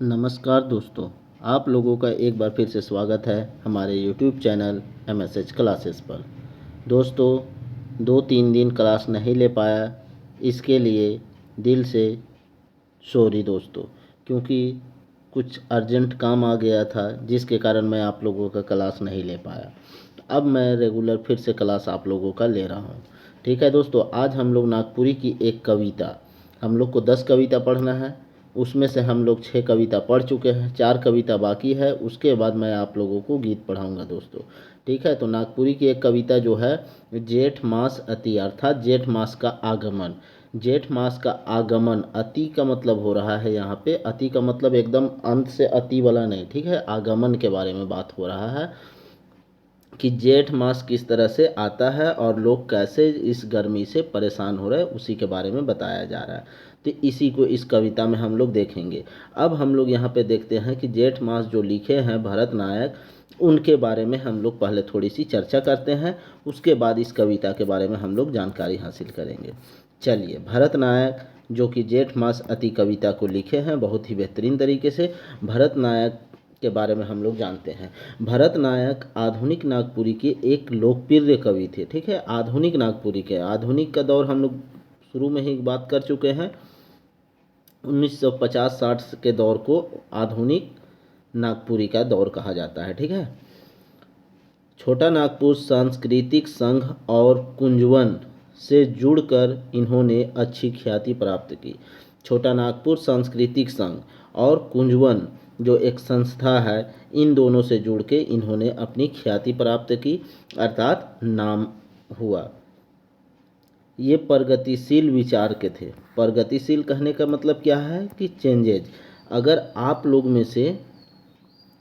नमस्कार दोस्तों, आप लोगों का एक बार फिर से स्वागत है हमारे यूट्यूब चैनल MSH क्लासेस पर। दोस्तों, 2-3 दिन क्लास नहीं ले पाया, इसके लिए दिल से सॉरी दोस्तों, क्योंकि कुछ अर्जेंट काम आ गया था जिसके कारण मैं आप लोगों का क्लास नहीं ले पाया। अब मैं रेगुलर फिर से क्लास आप लोगों का ले रहा हूँ। ठीक है दोस्तों, आज हम लोग नागपुरी की एक कविता, हम लोग को 10 कविता पढ़ना है। उसमें से हम लोग 6 कविता पढ़ चुके हैं, 4 कविता बाकी है। उसके बाद मैं आप लोगों को गीत पढ़ाऊँगा दोस्तों। ठीक है, तो नागपुरी की एक कविता जो है, जेठ मास अति, अर्थात जेठ मास का आगमन। जेठ मास का आगमन, अति का मतलब हो रहा है यहाँ पे, अति का मतलब एकदम अंत से अति वाला नहीं, ठीक है, आगमन के बारे में बात हो रहा है कि जेठ मास किस तरह से आता है और लोग कैसे इस गर्मी से परेशान हो रहे हैं, उसी के बारे में बताया जा रहा है। तो इसी को इस कविता में हम लोग देखेंगे। अब हम लोग यहाँ पे देखते हैं कि जेठ मास जो लिखे हैं भरत नायक, उनके बारे में हम लोग पहले थोड़ी सी चर्चा करते हैं, उसके बाद इस कविता के बारे में हम लोग जानकारी हासिल करेंगे। चलिए, भरत नायक जो कि जेठ मास अति कविता को लिखे हैं बहुत ही बेहतरीन तरीके से, भरत नायक के बारे में हम लोग जानते हैं। भरत नायक आधुनिक नागपुरी के एक लोकप्रिय कवि थे। ठीक है, आधुनिक नागपुरी के, आधुनिक का दौर हम लोग शुरू में ही बात कर चुके हैं। 1950-60 के दौर को आधुनिक नागपुरी का दौर कहा जाता है। ठीक है, छोटा नागपुर सांस्कृतिक संघ और कुंजवन से जुड़कर इन्होंने अच्छी ख्याति प्राप्त की। छोटा नागपुर सांस्कृतिक संघ और कुंजवन जो एक संस्था है, इन दोनों से जुड़ के इन्होंने अपनी ख्याति प्राप्त की, अर्थात नाम हुआ। ये प्रगतिशील विचार के थे। प्रगतिशील कहने का मतलब क्या है कि चेंजेज। अगर आप लोग में से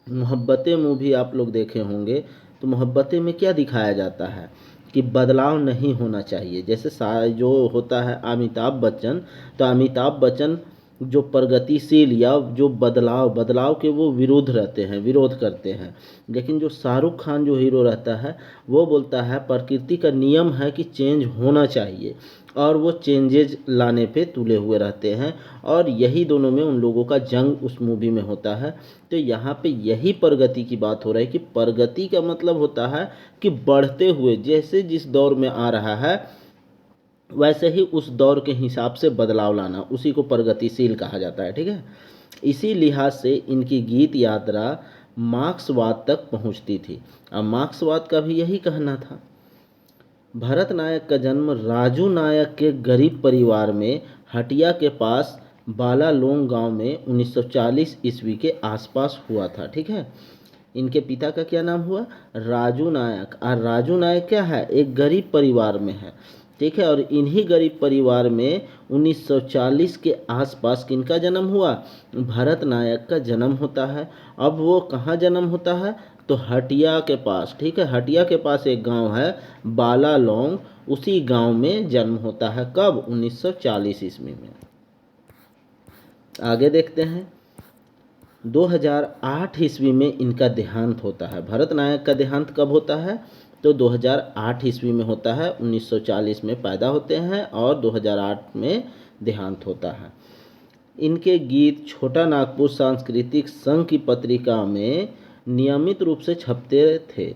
मोहब्बतें मूवी आप लोग देखे होंगे, तो मोहब्बतें में क्या दिखाया जाता है कि बदलाव नहीं होना चाहिए। जैसे जो होता है अमिताभ बच्चन, तो अमिताभ बच्चन जो प्रगतिशील या जो बदलाव के वो विरोध रहते हैं, विरोध करते हैं। लेकिन जो शाहरुख खान जो हीरो रहता है, वो बोलता है प्रकृति का नियम है कि चेंज होना चाहिए, और वो चेंजेज लाने पे तुले हुए रहते हैं। और यही दोनों में उन लोगों का जंग उस मूवी में होता है। तो यहाँ पे यही प्रगति की बात हो रही है कि प्रगति का मतलब होता है कि बढ़ते हुए, जैसे जिस दौर में आ रहा है वैसे ही उस दौर के हिसाब से बदलाव लाना, उसी को प्रगतिशील कहा जाता है। ठीक है, इसी लिहाज से इनकी गीत यात्रा मार्क्सवाद तक पहुंचती थी। अब मार्क्सवाद का भी यही कहना था। भरत नायक का जन्म राजू नायक के गरीब परिवार में हटिया के पास बालालोंग गांव में 1940 ईस्वी के आसपास हुआ था। ठीक है, इनके पिता का क्या नाम हुआ, राजू नायक। और राजू नायक क्या है, एक गरीब परिवार में है। ठीक है, और इन्हीं गरीब परिवार में 1940 के आसपास किनका जन्म हुआ, भरत नायक का जन्म होता है। अब वो कहाँ जन्म होता है, तो हटिया के पास। ठीक है, हटिया के पास एक गांव है बालालोंग, उसी गांव में जन्म होता है। कब, 1940 ईस्वी में। आगे देखते हैं, 2008 ईस्वी में इनका देहांत होता है। भरत नायक का देहांत कब होता है, तो 2008 ईस्वी में होता है। 1940 में पैदा होते हैं और 2008 में देहांत होता है। इनके गीत छोटा नागपुर सांस्कृतिक संघ की पत्रिका में नियमित रूप से छपते थे।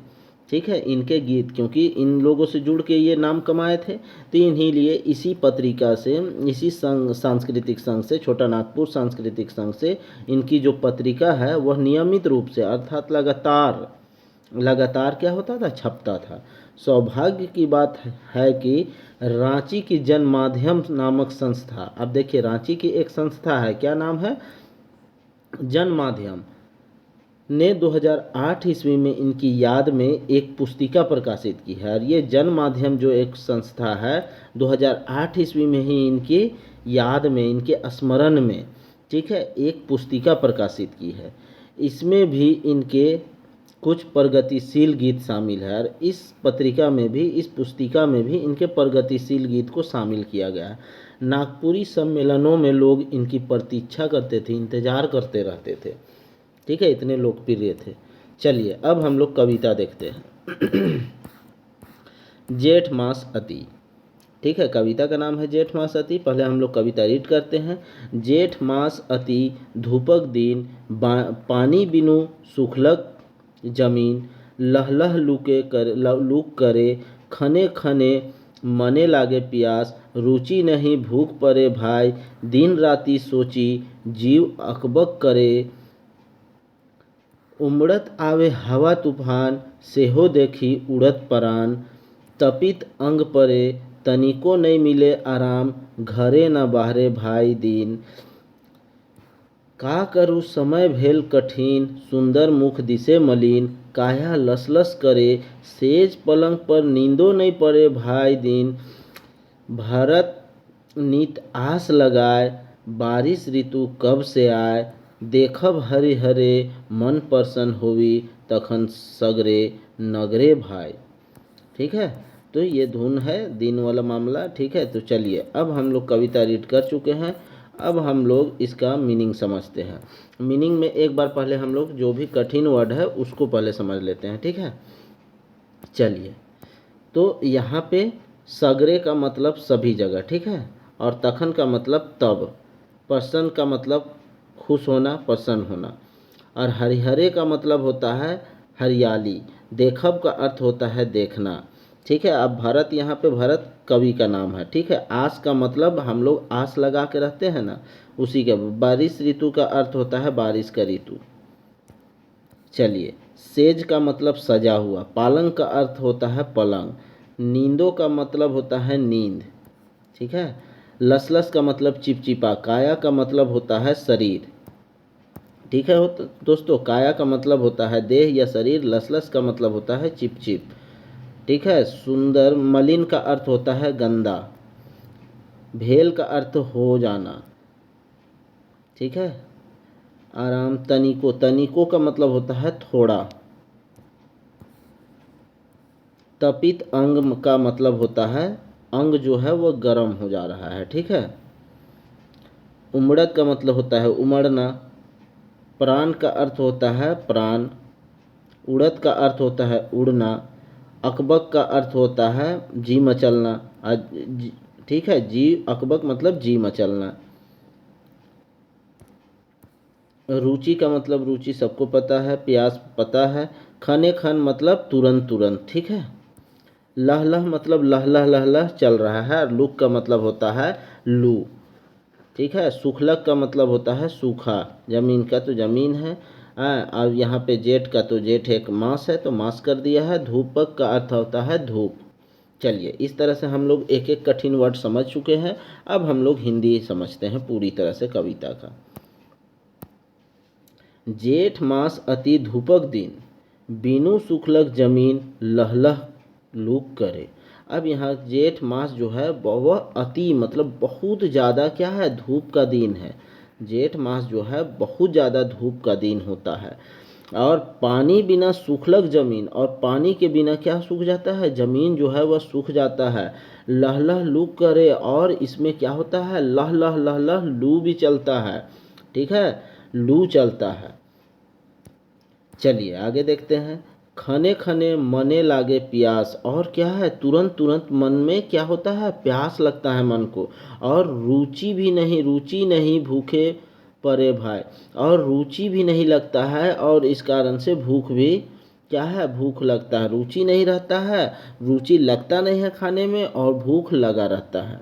ठीक है, इनके गीत, क्योंकि इन लोगों से जुड़ के ये नाम कमाए थे, तो इन्हीं लिए इसी पत्रिका से, इसी संघ, सांस्कृतिक संघ से, छोटा नागपुर सांस्कृतिक संघ से इनकी जो पत्रिका है वह नियमित रूप से, अर्थात लगातार लगातार क्या होता था, छपता था। सौभाग्य की बात है कि रांची की जन माध्यम नामक संस्था, अब देखिए रांची की एक संस्था है, क्या नाम है, जन माध्यम, ने 2008 ईस्वी में इनकी याद में एक पुस्तिका प्रकाशित की है। और ये जन माध्यम जो एक संस्था है, 2008 ईस्वी में ही इनकी याद में, इनके स्मरण में, ठीक है, एक पुस्तिका प्रकाशित की है। इसमें भी इनके कुछ प्रगतिशील गीत शामिल है, और इस पत्रिका में भी, इस पुस्तिका में भी इनके प्रगतिशील गीत को शामिल किया गया है। नागपुरी सम्मेलनों में लोग इनकी प्रतीक्षा करते थे, इंतजार करते रहते थे। ठीक है, इतने लोकप्रिय थे। चलिए, अब हम लोग कविता देखते हैं। जेठ मास अति। ठीक है, कविता का नाम है जेठ मास अति। पहले हम लोग कविता रीड करते हैं। जेठ मास अति धूपक दिन, पानी बिनु सुखलक जमीन, लह लह लूक करे, खने खने मने लागे प्यास, रुचि नहीं भूख परे भाई, दिन राति सोची जीव अकबक करे, उमड़त आवे हवा तूफान, सेहो देखी उड़त परान, तपित अंग परे तनिको नहीं मिले आराम, घरे न बाहरे भाई दिन, का करूँ समय भेल कठिन, सुंदर मुख दिसे मलिन, काया लसलस करे, सेज पलंग पर नींदो नहीं पड़े भाई दिन, भरत नित आस लगाए, बारिश ऋतु कब से आए, देखब हरे हरे मन प्रसन्न होवी, तखन सगरे नगरे भाई। ठीक है, तो ये धुन है दिन वाला मामला। ठीक है, तो चलिए अब हम लोग कविता रीड कर चुके हैं, अब हम लोग इसका मीनिंग समझते हैं। मीनिंग में एक बार पहले हम लोग जो भी कठिन वर्ड है उसको पहले समझ लेते हैं। ठीक है, चलिए, तो यहाँ पे सगरे का मतलब सभी जगह, ठीक है, और तखन का मतलब तब, प्रसन्न का मतलब खुश होना, प्रसन्न होना, और हरिहरे का मतलब होता है हरियाली, देखब का अर्थ होता है देखना। ठीक है, अब भरत, यहाँ पे भरत कवि का नाम है। ठीक है, आस का मतलब हम लोग आस लगा के रहते हैं ना, उसी का। बारिश ऋतु का अर्थ होता है बारिश का ऋतु। चलिए, सेज का मतलब सजा हुआ, पालंग का अर्थ होता है पलंग, नींदों का मतलब होता है नींद। ठीक है, लसलस का मतलब चिपचिपा, काया का मतलब होता है शरीर। ठीक है दोस्तों, काया का मतलब होता है देह या शरीर, लसलस का मतलब होता है चिपचिप। ठीक है, सुंदर, मलिन का अर्थ होता है गंदा, भेल का अर्थ हो जाना। ठीक है, आराम, तनिको, तनिको का मतलब होता है थोड़ा, तपित अंग का मतलब होता है अंग जो है वो गर्म हो जा रहा है। ठीक है, उमड़त का मतलब होता है उमड़ना, प्राण का अर्थ होता है प्राण, उड़त का अर्थ होता है उड़ना, अकबक का अर्थ होता है जी मचलना। ठीक है, जी अकबक मतलब जी मचलना। रुचि का मतलब रुचि सबको पता है, प्यास पता है, खने खन मतलब तुरंत तुरंत। ठीक है, लह लह मतलब लह लह लह लह चल रहा है, और लुक का मतलब होता है लू। ठीक है, सुखलक का मतलब होता है सूखा, जमीन का तो जमीन है। और यहाँ पे जेठ का तो जेठ एक मास है तो मास कर दिया है। धूपक का अर्थ होता है धूप। चलिए, इस तरह से हम लोग एक एक कठिन वर्ड समझ चुके हैं। अब हम लोग हिंदी समझते हैं पूरी तरह से कविता का। जेठ मास अति धूपक दिन, बिनु सुखलक जमीन, लह लह लूक करे। अब यहाँ जेठ मास जो है वह अति मतलब बहुत ज़्यादा क्या है, धूप का दिन है। जेठ मास जो है बहुत ज़्यादा धूप का दिन होता है, और पानी बिना सूखलक जमीन, और पानी के बिना क्या सूख जाता है, जमीन जो है वह सूख जाता है। लह लह लू करे, और इसमें क्या होता है, लह लह लू भी चलता है। ठीक है, लू चलता है। चलिए आगे देखते हैं। खने खने मने लागे प्यास, और क्या है, तुरंत तुरंत मन में क्या होता है, प्यास लगता है मन को। और रुचि नहीं भूखे परे भाई, और रुचि भी नहीं लगता है, और इस कारण से भूख भी क्या है, भूख लगता है। रुचि नहीं रहता है, रुचि लगता नहीं है खाने में, और भूख लगा रहता है।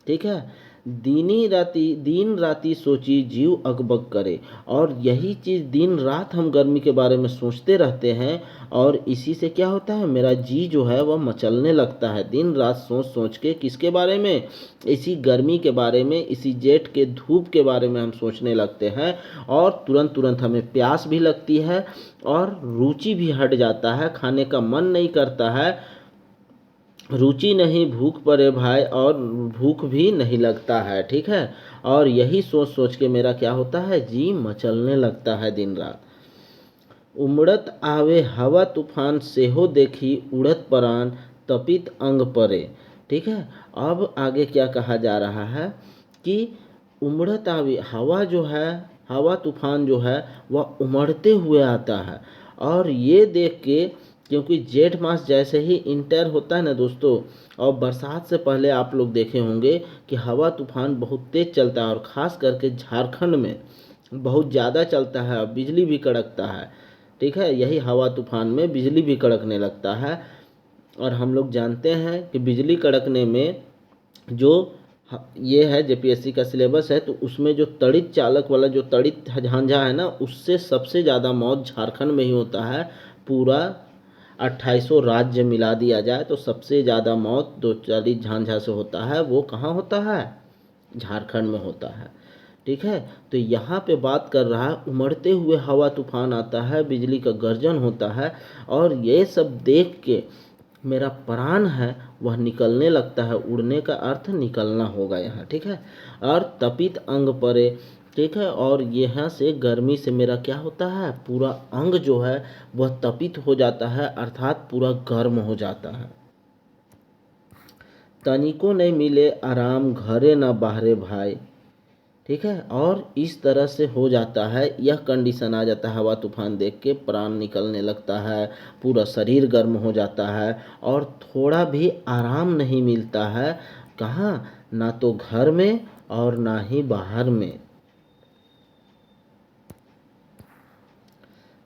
ठीक है, दिन राति सोची जीव अकबक करे, और यही चीज़ दिन रात हम गर्मी के बारे में सोचते रहते हैं, और इसी से क्या होता है, मेरा जी जो है वह मचलने लगता है। दिन रात सोच सोच के किसके बारे में, इसी गर्मी के बारे में, इसी जेठ के धूप के बारे में हम सोचने लगते हैं, और तुरंत तुरंत हमें प्यास भी लगती है, और रुचि भी हट जाता है, खाने का मन नहीं करता है, रुचि नहीं भूख पड़े भाई, और भूख भी नहीं लगता है। ठीक है, और यही सोच सोच के मेरा क्या होता है, जी मचलने लगता है दिन रात। उमड़त आवे हवा तूफान, सेहो देखी उड़त परान, तपित अंग परे। ठीक है, अब आगे क्या कहा जा रहा है कि उमड़त आवे, हवा जो है, हवा तूफान जो है वह उमड़ते हुए आता है, और ये देख के क्योंकि जेठ मास जैसे ही इंटर होता है ना दोस्तों, और बरसात से पहले आप लोग देखे होंगे कि हवा तूफान बहुत तेज चलता है, और ख़ास करके झारखंड में बहुत ज़्यादा चलता है और बिजली भी कड़कता है। ठीक है, यही हवा तूफान में बिजली भी कड़कने लगता है। और हम लोग जानते हैं कि बिजली कड़कने में जो ये है जेपीएससी का सिलेबस है, तो उसमें जो तड़ित चालक वाला जो तड़ित झांझा है ना, उससे सबसे ज़्यादा मौत झारखंड में ही होता है। पूरा 2800 राज्य मिला दिया जाए तो सबसे ज़्यादा मौत जो तड़ित झांझा से होता है वो कहाँ होता है, झारखंड में होता है। ठीक है, तो यहाँ पे बात कर रहा है उमड़ते हुए हवा तूफान आता है, बिजली का गर्जन होता है, और ये सब देख के मेरा प्राण है वह निकलने लगता है। उड़ने का अर्थ निकलना होगा यहाँ। ठीक है, और तपित अंग परे। ठीक है, और यहाँ से गर्मी से मेरा क्या होता है, पूरा अंग जो है वह तपित हो जाता है, अर्थात पूरा गर्म हो जाता है। तनिको नहीं मिले आराम घरे न बाहरे भाई। ठीक है, और इस तरह से हो जाता है, यह कंडीशन आ जाता है, हवा तूफान देख के प्राण निकलने लगता है, पूरा शरीर गर्म हो जाता है, और थोड़ा भी आराम नहीं मिलता है। कहाँ, ना तो घर में और ना ही बाहर में।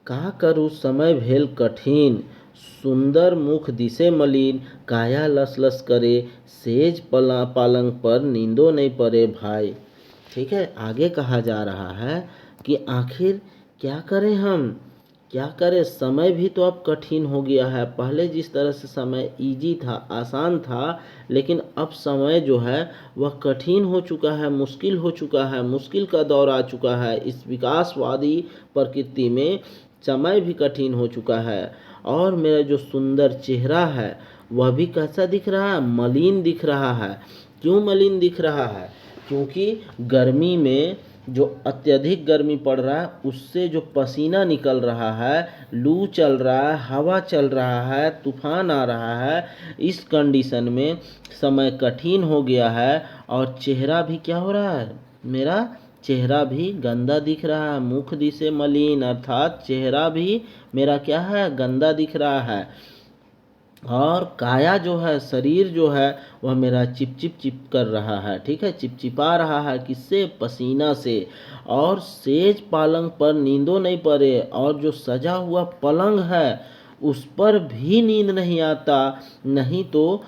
का करूँ समय भेल कठिन, सुंदर मुख दिसे मलिन, काया लस लस करे, सेज पालंग पर नींदो नहीं पड़े भाई। ठीक है, आगे कहा जा रहा है कि आखिर क्या करें हम, क्या करें, समय भी तो अब कठिन हो गया है। पहले जिस तरह से समय इजी था, आसान था, लेकिन अब समय जो है वह कठिन हो चुका है, मुश्किल हो चुका है, मुश्किल का दौर आ चुका है। इस विकासवादी प्रकृति में समय भी कठिन हो चुका है, और मेरा जो सुंदर चेहरा है वह भी कैसा दिख रहा है, मलिन दिख रहा है। क्यों मलिन दिख रहा है, क्योंकि गर्मी में जो अत्यधिक गर्मी पड़ रहा है उससे जो पसीना निकल रहा है, लू चल रहा है, हवा चल रहा है, तूफान आ रहा है, इस कंडीशन में समय कठिन हो गया है। और चेहरा भी क्या हो रहा है, मेरा चेहरा भी गंदा दिख रहा है, मुख दिसे मलिन, अर्थात चेहरा भी मेरा क्या है, गंदा दिख रहा है। और काया जो है, शरीर जो है वह मेरा चिपचिप चिप कर रहा है। ठीक है, चिपचिपा रहा है, किससे, पसीना से। और सेज पालंग पर नींदो नहीं पड़े, और जो सजा हुआ पलंग है उस पर भी नींद नहीं आता, नहीं तो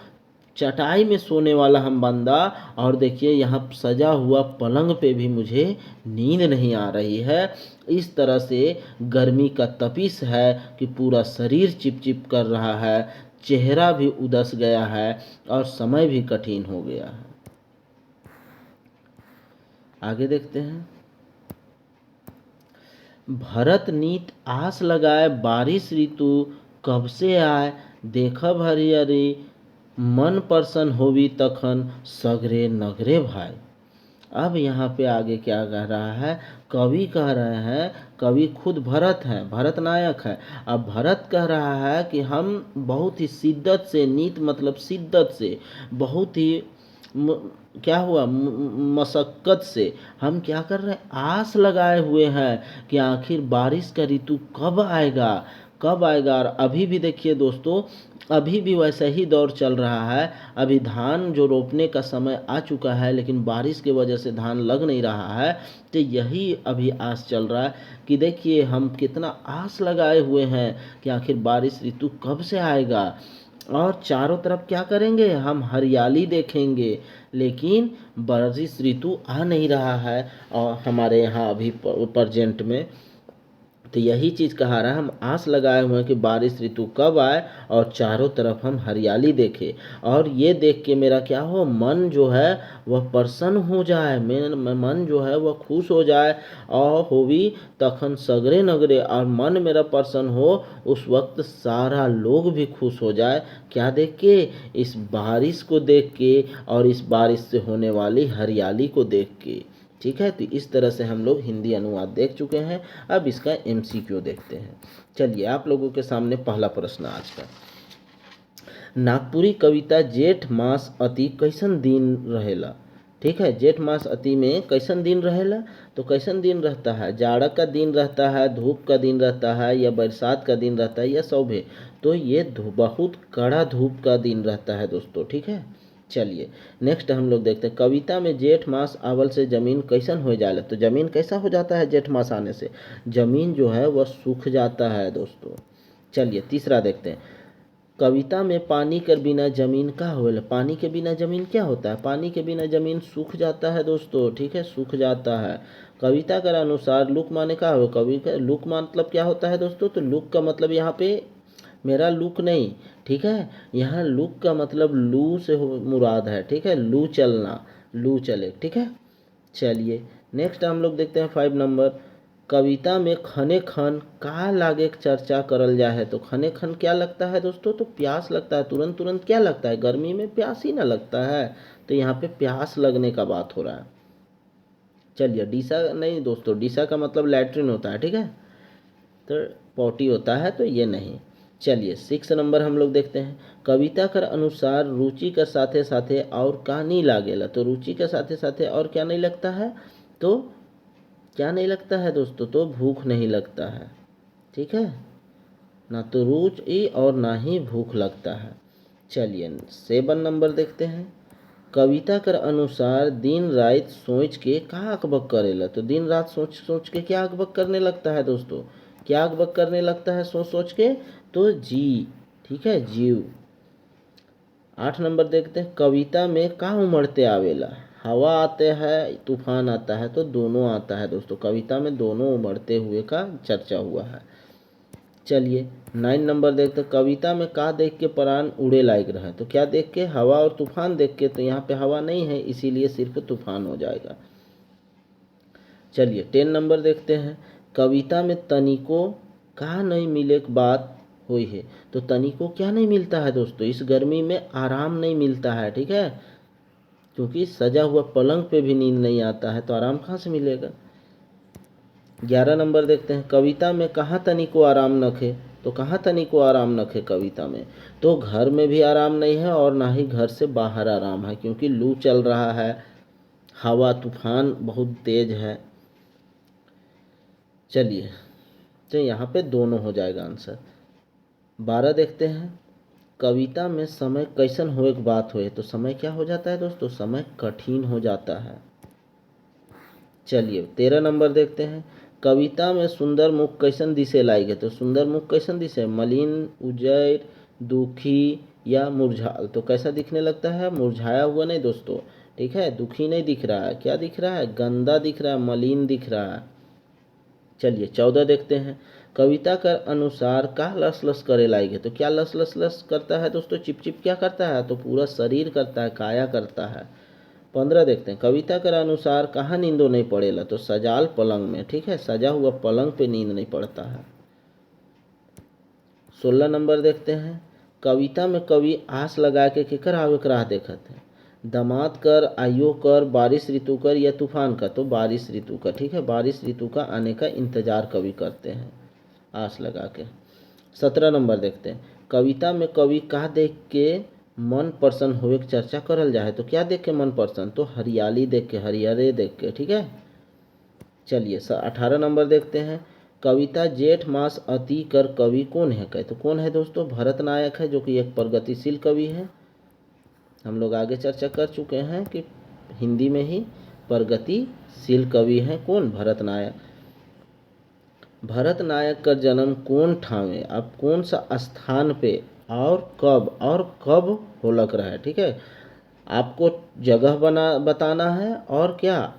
चटाई में सोने वाला हम बंदा, और देखिए यहाँ सजा हुआ पलंग पे भी मुझे नींद नहीं आ रही है। इस तरह से गर्मी का तपिश है कि पूरा शरीर चिपचिप कर रहा है, चेहरा भी उदस गया है, और समय भी कठिन हो गया है। आगे देखते हैं। भरत नीत आस लगाए, बारिश ऋतु कब से आए, देखब हरियरी, मन प्रसन्न होवी तखन, सगरे नगरे भाई। अब यहाँ पे आगे क्या कह रहा है, कवि कह रहे हैं, कवि खुद भरत हैं, भरत नायक है। अब भरत कह रहा है कि हम बहुत ही शिद्दत से, नीत मतलब शिद्दत से, बहुत ही क्या हुआ, मशक्क़त से हम क्या कर रहे हैं, आस लगाए हुए हैं कि आखिर बारिश का ऋतु कब आएगा, कब आएगा। और अभी भी देखिए दोस्तों, अभी भी वैसा ही दौर चल रहा है। अभी धान जो रोपने का समय आ चुका है, लेकिन बारिश की वजह से धान लग नहीं रहा है। तो यही अभी आस चल रहा है कि देखिए हम कितना आस लगाए हुए हैं कि आखिर बारिश ऋतु कब से आएगा, और चारों तरफ क्या करेंगे, हम हरियाली देखेंगे। लेकिन बारिश ऋतु आ नहीं रहा है और हमारे यहाँ अभी प्रेजेंट में। तो यही चीज़ कहा रहा है, हम आस लगाए हुए हैं कि बारिश ऋतु कब आए और चारों तरफ हम हरियाली देखें, और ये देख के मेरा क्या हो, मन जो है वह प्रसन्न हो जाए, मेरा मन जो है वह खुश हो जाए। और होवी तखन सगरे नगरे, और मन मेरा प्रसन्न हो उस वक्त सारा लोग भी खुश हो जाए। क्या देख के, इस बारिश को देख के, और इस बारिश से होने वाली हरियाली को देख के। ठीक है, तो इस तरह से हम लोग हिंदी अनुवाद देख चुके हैं। अब इसका एमसीक्यू देखते हैं। चलिए आप लोगों के सामने पहला प्रश्न आज का, नागपुरी कविता जेठ मास अति कैसन दिन रहेला। ठीक है। जेठ मास अति में कैसन दिन रहेला, तो कैसन दिन रहता है, जाड़ा का दिन रहता है, धूप का दिन रहता है, या बरसात का दिन रहता है, या सौभे, तो ये बहुत कड़ा धूप का दिन रहता है दोस्तों। ठीक है। चलिए नेक्स्ट हम लोग देखते हैं, कविता में जेठ मास आवल से जमीन कैसन हो जाला, तो जमीन कैसा हो जाता है जेठ मास आने से, जमीन जो है वह सूख जाता है दोस्तों। चलिए तीसरा देखते हैं, कविता में पानी के बिना जमीन का होल, पानी के बिना जमीन क्या होता है, पानी के बिना जमीन सूख जाता है दोस्तों। ठीक है, सूख जाता है। कविता के अनुसार लुक माने का हो, कवि का लुक मतलब क्या होता है दोस्तों, तो लुक का मतलब यहाँ पे मेरा लुक नहीं, ठीक है, यहाँ लुक का मतलब लू से मुराद है। ठीक है, लू चलना, लू चले। ठीक है। चलिए नेक्स्ट हम लोग देखते हैं 5 नंबर, कविता में खने खन का लागे चर्चा करल जा है, तो खने खन क्या लगता है दोस्तों, तो प्यास लगता है, तुरंत तुरंत क्या लगता है, गर्मी में प्यास ही ना लगता है, तो यहाँ पे प्यास लगने का बात हो रहा है। चलिए डीसा नहीं दोस्तों, डीसा का मतलब लैट्रिन होता है। ठीक है, तो पॉटी होता है, तो ये नहीं। चलिए 6 नंबर हम लोग देखते हैं, कविता कर अनुसार रुचि के साथे साथे और का नहीं लागेला, तो रुचि के साथे साथे और क्या नहीं लगता है, तो क्या नहीं लगता है दोस्तों, तो भूख नहीं लगता है। ठीक है, ना तो रुचि और ना ही भूख लगता है। चलिए 7 नंबर देखते हैं, कविता कर अनुसार दिन रात सोच के का अकबक करेला, तो दिन रात सोच सोच के क्या अकबक करने लगता है दोस्तों, क्या अकबक करने लगता है सोच सोच के, तो जी। ठीक है, जीव। 8 नंबर देखते हैं, कविता में का उमड़ते आवेला, हवा आते हैं तूफान आता है, तो दोनों आता है दोस्तों, कविता में दोनों उमड़ते हुए का चर्चा हुआ है। चलिए 9 नंबर देखते हैं, कविता में का देख के प्राण उड़े लायक रहा, तो क्या देख के, हवा और तूफान देख के, तो यहाँ पे हवा नहीं है इसीलिए सिर्फ तूफान हो जाएगा। चलिए 10 नंबर देखते हैं, कविता में तनिको का नहीं मिले के बात हुई है, तो तनिको क्या नहीं मिलता है दोस्तों, इस गर्मी में आराम नहीं मिलता है। ठीक है, क्योंकि सजा हुआ पलंग पे भी नींद नहीं आता है, तो आराम कहाँ से मिलेगा। 11 नंबर देखते हैं, कविता में कहाँ तनिको आराम नखे, तो कहाँ तनिको आराम नखे कविता में, तो घर में भी आराम नहीं है और ना ही घर से बाहर आराम है, क्योंकि लू चल रहा है, हवा तूफान बहुत तेज है। चलिए तो यहाँ पे दोनों हो जाएगा आंसर। 12 देखते हैं, कविता में समय कैसन होए की बात होए, तो समय क्या हो जाता है दोस्तों, समय कठिन हो जाता है। चलिए 13 नंबर देखते हैं, कविता में सुंदर मुख कैसन दिसे लाएगे, तो सुंदर मुख कैसन दिसे, मलिन, उजैर, दुखी या मुरझाल, तो कैसा दिखने लगता है, मुरझाया हुआ नहीं दोस्तों। ठीक है, दुखी नहीं दिख रहा है, क्या दिख रहा है, गंदा दिख रहा है, मलिन दिख रहा है। चलिए 14 देखते हैं, कविता का अनुसार का लस लस करे लाएगे, तो क्या लस लस लस करता है दोस्तों, चिप चिप क्या करता है, तो पूरा शरीर करता है, काया करता है। 15 देखते हैं, कविता के अनुसार कहाँ नींदो नहीं पड़ेला, तो सजाल पलंग में। ठीक है, सजा हुआ पलंग पे नींद नहीं पड़ता है। 16 नंबर देखते हैं, कविता में कवि आस लगा के केकर आवे के राह देखत है, दमाद कर, आयो कर, बारिश ऋतु कर, या तूफान का, तो बारिश ऋतु का। ठीक है, बारिश ऋतु का आने का इंतजार कवि करते हैं आस लगा के। 17 नंबर देखते हैं, कविता में कवि का देख के मन प्रसन्न होवे की चर्चा करल जाए, तो क्या देख के मन प्रसन्न, तो हरियाली देख के, हरियाले देख के। ठीक है। चलिए 18 नंबर देखते हैं, कविता जेठ मास अति कर कवि कौन है, कहे तो कौन है दोस्तों, भरत नायक है, जो कि एक प्रगतिशील कवि है। हम लोग आगे चर्चा कर चुके हैं कि हिंदी में ही प्रगतिशील कवि हैं कौन, भरत नायक। भरत नायक का जन्म कौन ठावे, अब कौन सा स्थान पे और कब हो लग रहा है। ठीक है, आपको जगह बताना है और क्या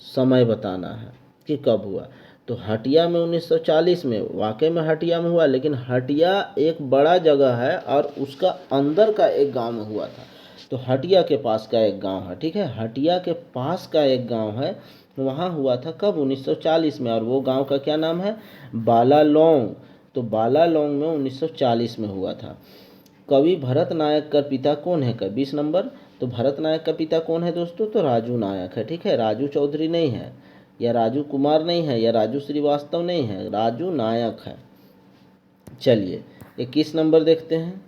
समय बताना है कि कब हुआ, तो हटिया में 1940 में, वाकई में हटिया में हुआ, लेकिन हटिया एक बड़ा जगह है और उसका अंदर का एक गांव में हुआ था, तो हटिया के पास का एक गांव है। ठीक है, हटिया के पास का एक गांव है, वहाँ हुआ था कब, 1940 में, और वो गांव का क्या नाम है, बालालोंग, तो बालालोंग में 1940 में हुआ था। कवि भरत नायक का पिता कौन है, का 20 नंबर, तो भरत नायक का पिता कौन है दोस्तों, तो राजू नायक है। ठीक है, राजू चौधरी नहीं है, या राजू कुमार नहीं है, या राजू श्रीवास्तव नहीं है, राजू नायक है। चलिए 21 नंबर देखते हैं,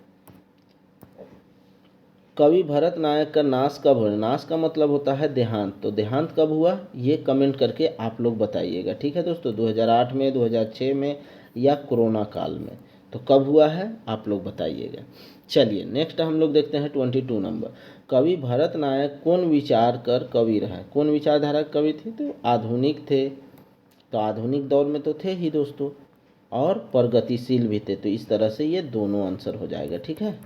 कवि भरत नायक का नाश कब हुआ? नाश का मतलब होता है देहांत, तो देहांत कब हुआ ये कमेंट करके आप लोग बताइएगा। ठीक है दोस्तों, 2008 में, 2006 में या कोरोना काल में, तो कब हुआ है आप लोग बताइएगा। चलिए नेक्स्ट हम लोग देखते हैं 22 नंबर। कवि भरत नायक कौन विचार कर कवि रहा? कौन विचारधारा के कवि थे? तो आधुनिक थे, तो आधुनिक दौर में तो थे ही दोस्तों, और प्रगतिशील भी थे, तो इस तरह से ये दोनों आंसर हो जाएगा। ठीक है,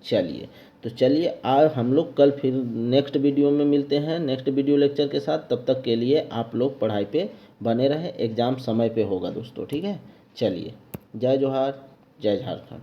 चलिए तो चलिए आज हम लोग कल फिर नेक्स्ट वीडियो में मिलते हैं, नेक्स्ट वीडियो लेक्चर के साथ। तब तक के लिए आप लोग पढ़ाई पे बने रहें, एग्ज़ाम समय पे होगा दोस्तों। ठीक है, चलिए, जय जोहार, जय झारखंड।